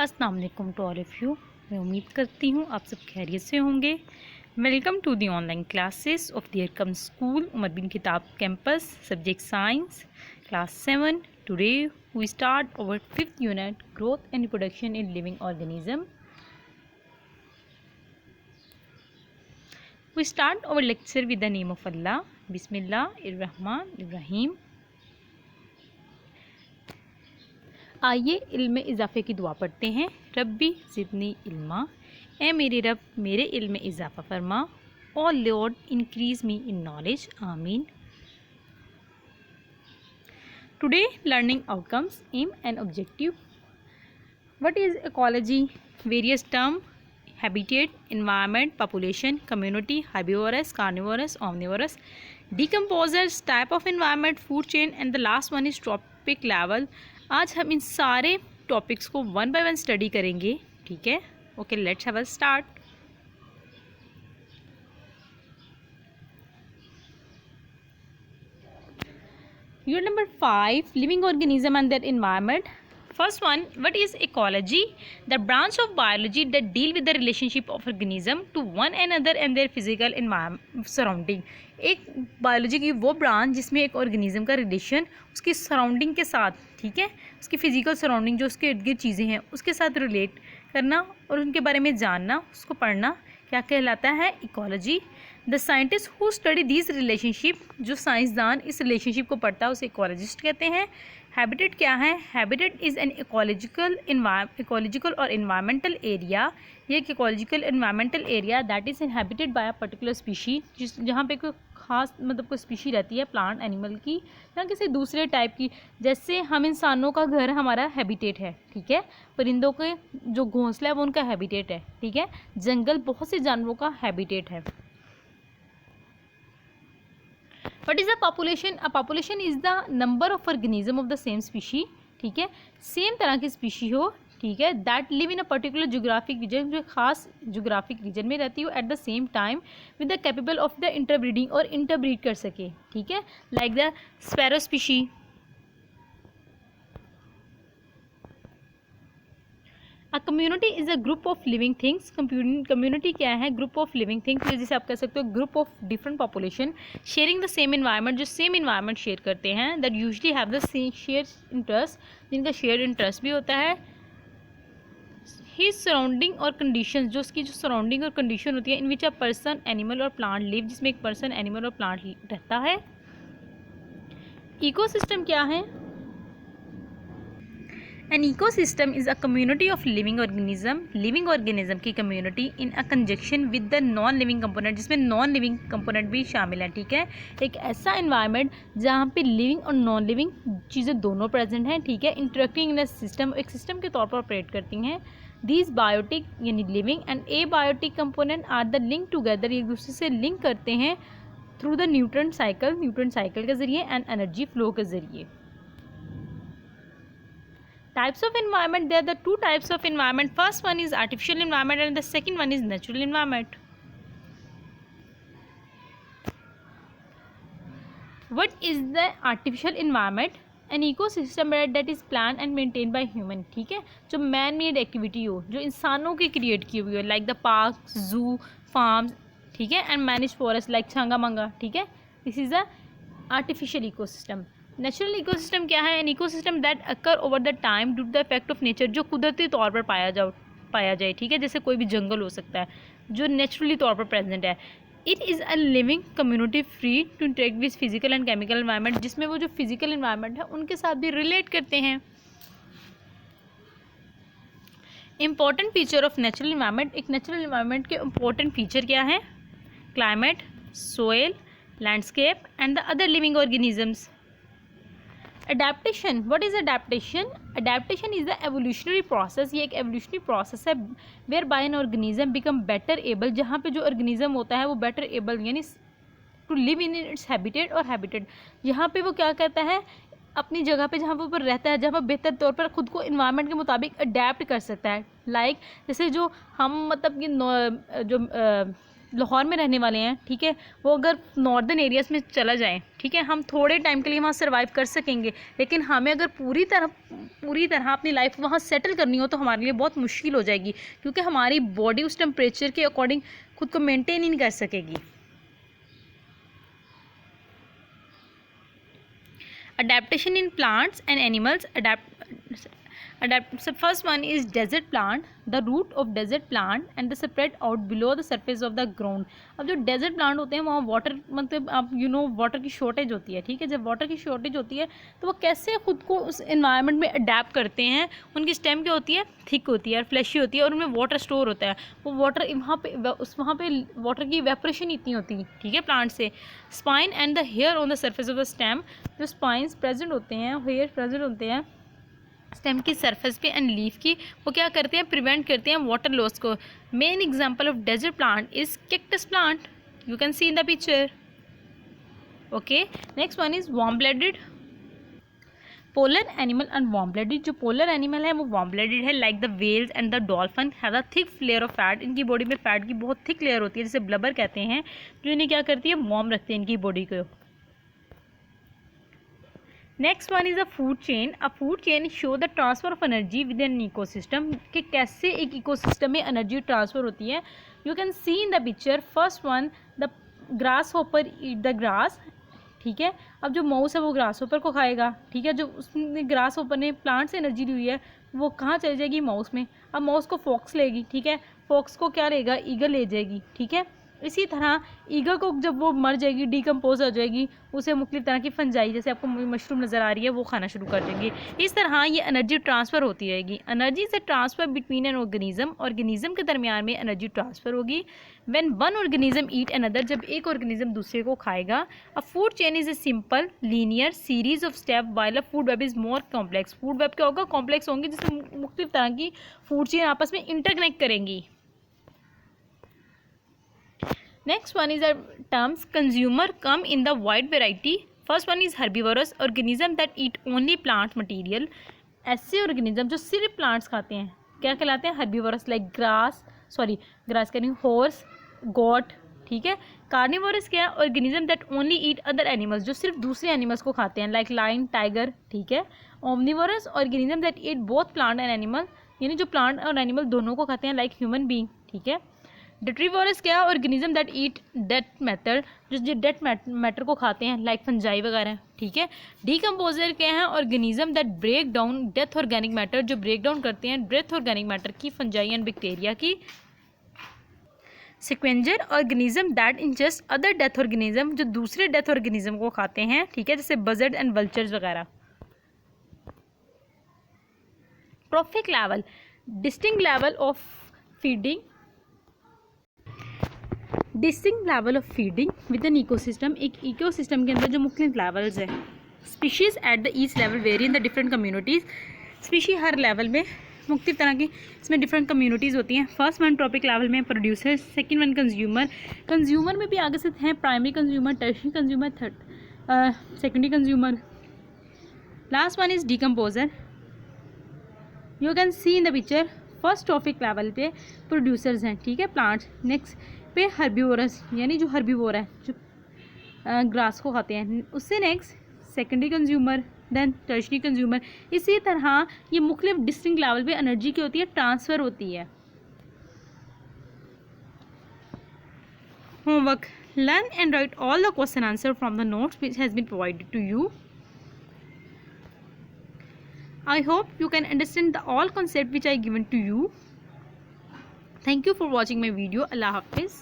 अस्सलाम वालेकुम to all of you. मैं उम्मीद करती हूँ आप सब खैरियत से होंगे। Welcome to the online classes of the Arqam school Umar bin Khitab campus, subject science, class 7। Today we start our 5th unit, growth and reproduction in living organism. We start our lecture with the name of Allah. बिस्मिल्लाहिर्रहमानिर्रहीम। आइए इल्म में इजाफ़े की दुआ पढ़ते हैं। रब्बी ज़िदनी इल्मा, ए मेरे रब मेरे इल्म में इजाफ़ा फरमा। O Lord increase me in knowledge, आमीन। Today learning outcomes, aim and objective. What is ecology? Various term: habitat, environment, population, community, herbivorous, carnivorous, omnivorous, decomposers, type of environment, food chain, and the last one is topic level. आज हम इन सारे topics को one by one study करेंगे, ठीक है? Okay, let's have a start. Unit number 5, living organism and their environment. First one, what is ecology? The branch of biology that deal with the relationship of organism to one another and their physical environment surrounding. एक biology की वो branch जिसमें एक organism का relation उसकी surrounding के साथ, ठीक है, उसकी फिजिकल सराउंडिंग जो उसके इर्द गिर्द चीज़ें हैं उसके साथ रिलेट करना और उनके बारे में जानना, उसको पढ़ना, क्या कहलाता है? Ecology. The scientist who study this relationship, जो साइंसदान इस रिलेशनशिप को पढ़ता है उसे इकोलॉजिस्ट कहते हैं। हैबिटेट क्या है? हैबिटेट इज़ एन इकोलॉजिकल और इन्वायरमेंटल एरिया। ये एक ecological environmental area that is inhabited by a particular species, जहाँ पे कोई खास मतलब कोई स्पीशी रहती है, प्लांट एनिमल की या किसी दूसरे टाइप की। जैसे हम इंसानों का घर हमारा हैबिटेट है, ठीक है, परिंदों के जो घोंसला है वो उनका हैबिटेट है, ठीक है, जंगल बहुत से जानवरों का हैबिटेट है। What is a population? A population is the number of organism of the same species, ठीक है, सेम तरह की स्पीशी हो, ठीक है, that live in a particular geographic region, जो खास जोग्राफिक रीजन में रहती हो, at the same time with the capable of the interbreeding, और इंटरब्रीड कर सके, ठीक है, like the sparrow species. A community is a group of living things. Community क्या है? ग्रुप ऑफ लिविंग थिंग्स, जिसे आप कह सकते हो group of different population sharing the same environment, जो सेम इन्वायरमेंट शेयर करते हैं, that usually have the same share interest, जिनका शेयर इंटरेस्ट भी होता है। ही सराउंडिंग और कंडीशन, जो उसकी जो सराउंडिंग और कंडीशन होती है, इन विच अ पर्सन एनिमल और प्लांट लिव, जिसमें एक पर्सन एनिमल और प्लांट रहता है। इकोसिस्टम क्या है? An ecosystem is a community of living organism की community in a conjunction with the non-living component, जिसमें non-living component भी शामिल है, ठीक है, एक ऐसा environment जहाँ पे living और non-living चीज़ें दोनों present हैं, ठीक है, interacting in a system, एक system के तौर पर operate करती हैं। These biotic यानी living and abiotic component are the link together, एक दूसरे से link करते हैं through the nutrient cycle के ज़रिए and energy flow के ज़रिए। Types of environment, there are the two types of environment. First one is artificial environment and the second one is natural environment. What is the artificial environment? An ecosystem that is planned and maintained by human, ठीक है, जो man made activity हो, जो इंसानों की create की हुई हो, like the park, zoo, farms, ठीक है, and manage forest like Changa Manga, ठीक है, this is the artificial ecosystem. Natural ecosystem क्या है? An ecosystem that occur over the time due to the effect of nature, जो कुदरती तौर पर पाया जाए, ठीक है, जैसे कोई भी जंगल हो सकता है जो नेचुरली तौर पर प्रेजेंट है। It is a living community free to interact with physical and chemical environment, जिसमें वो जो फिजिकल एनवायरनमेंट है उनके साथ भी रिलेट करते हैं। Important feature of natural environment, एक नेचुरल एनवायरनमेंट के इंपॉर्टेंट फीचर क्या है? Climate, soil, landscape and the other living organisms. Adaptation, what is adaptation? Adaptation is the evolutionary process, ये एक evolutionary process है whereby an organism become better able, जहाँ पे जो organism होता है वो better able यानी to live in its habitat और habitat, यहाँ पे वो क्या करता है, अपनी जगह पे जहाँ पर रहता है, जहाँ पर बेहतर तौर पर खुद को इन्वायरमेंट के मुताबिक अडेप्ट कर सकता है। लाइक जैसे जो हम मतलब कि जो लाहौर में रहने वाले हैं, ठीक है, वो अगर नॉर्दर्न एरियाज़ में चला जाए, ठीक है, हम थोड़े टाइम के लिए वहाँ सर्वाइव कर सकेंगे, लेकिन हमें अगर पूरी तरह अपनी लाइफ वहाँ सेटल करनी हो तो हमारे लिए बहुत मुश्किल हो जाएगी, क्योंकि हमारी बॉडी उस टेम्परेचर के अकॉर्डिंग खुद को मेंटेन ही नहीं कर सकेगी। Adaptation in plants and animals. So first one is desert plant. The root of desert plant and the spread out below the surface of the ground. अब जो डेजर्ट प्लांट होते हैं वहाँ वाटर, मतलब आप वाटर की शॉर्टेज होती है, ठीक है, जब वाटर की शॉर्टेज होती है तो वो कैसे खुद को उस एनवायरनमेंट में अडेप्ट करते हैं। उनकी स्टेम क्या होती है, थिक होती है और फ्लैशी होती है, और उनमें वाटर स्टोर होता है। वो वाटर वहाँ पे वाटर की इवेपोरेशन इतनी होती है, ठीक है, प्लांट से। Spine and the hair on the surface of the stem, जो स्पाइंस प्रेजेंट होते हैं, हेयर प्रेजेंट होते हैं स्टेम की सरफेस पे एंड लीफ की, वो क्या करते हैं, प्रिवेंट करते हैं वाटर लॉस को। Main example of desert plant is cactus plant, you can see in the picture. Okay, next one is warm blooded polar animal and warm blooded. जो पोलर एनिमल है वो वार्म ब्लडेड है, like the whales and the dolphin have a thick layer of fat. इनकी body में fat की बहुत thick layer होती है, जिसे ब्लबर कहते हैं, जो इन्हें क्या करती है, वार्म रखते हैं इनकी बॉडी को। Next one is a food chain. A food chain show the transfer of energy with an ecosystem, कि कैसे एक इकोसिस्टम में एनर्जी ट्रांसफर होती है। You can see in the picture, first one the grass hopper eat the grass, ठीक है। अब जो माउस है वो ग्रास होपर को खाएगा, ठीक है, जो उसने ग्रास होपर ने प्लांट से एनर्जी ली हुई है वो कहाँ चली जाएगी, माउस में। अब माउस को फॉक्स लेगी, ठीक है, फॉक्स को क्या लेगा, ईगल ले जाएगी, ठीक है। इसी तरह ईगल को जब वो मर जाएगी, डिकम्पोज हो जाएगी, उसे मुख्तलिफ तरह की फंजाई, जैसे आपको मशरूम नज़र आ रही है, वो खाना शुरू कर देंगे। इस तरह ये एनर्जी ट्रांसफ़र होती रहेगी। एनर्जी से ट्रांसफ़र बिटवीन एन ऑर्गेनिज्म के दरमियान में एनर्जी ट्रांसफ़र होगी। When one organism eat another, जब एक ऑर्गेनिज्म दूसरे को खाएगा। अ food chain is a simple linear series of step while a food web is more complex. Food web क्या होगा, कॉम्प्लेक्स होंगे, जिससे मुख्तलिफ तरह की फूड चेन आपस में इंटरकनेक्ट करेंगी। Next one is the terms consumer come in the wide variety. First one is herbivorous organism that eat only plant material. ऐसे organism जो सिर्फ plants खाते हैं क्या कहलाते हैं, herbivorous, like grass कह रही हूँ, horse, goat, ठीक है। carnivorous क्या है, organism that only eat other animals, जो सिर्फ दूसरे animals को खाते हैं, like lion, tiger, ठीक है। omnivorous organism that eat both plant and animal, यानी जो plant और animal दोनों को खाते हैं, like human being, ठीक है। डिट्रीवोरस क्या है, organism that eat death matter, जो डेथ मैटर को खाते हैं, लाइक फंजाई वगैरह, ठीक है। डीकम्पोजर क्या है, organism that break down death organic matter, जो ब्रेक डाउन करते हैं डेथ ऑर्गेनिक मैटर की, फंजाई एंड बैक्टीरिया की। Scavenger organism that ingest other death organism, जो दूसरे डेथ ऑर्गेनिज्म को खाते हैं, ठीक है, जैसे बजर्ड एंड वल्चर्स वगैरह। Trophic level, distinct level of feeding, distinct level of feeding with an ecosystem. एक इकोसिस्टम के अंदर जो मुख्तलिफ लेवल्स हैं। Species at the each level very in the different communities. Species her level में मुख्तलिफ तरह की इसमें डिफरेंट कम्युनिटीज़ होती हैं। फर्स्ट वन ट्रॉपिक लेवल में प्रोड्यूसर, सेकंड वन कंज्यूमर में भी आगे से हैं, primary consumer, tertiary consumer, secondary consumer. Last one is decomposer, you can see in the picture. First trophic level पे प्रोड्यूसर्स हैं, ठीक है, प्लांट्स। नेक्स्ट पे हर्बीवोरस, यानी जो हर्बीवोर है, जो ग्रास को खाते हैं। उससे next secondary consumer, then tertiary consumer. इसी तरह ये मुख्तलिफ डिस्टिंक्ट लेवल पे एनर्जी की होती है, ट्रांसफ़र होती है। Homework, learn and write all the question answer from the notes which has been provided to you. I hope you can understand the all concept which I given to you. Thank you for watching my video. Allah Hafiz.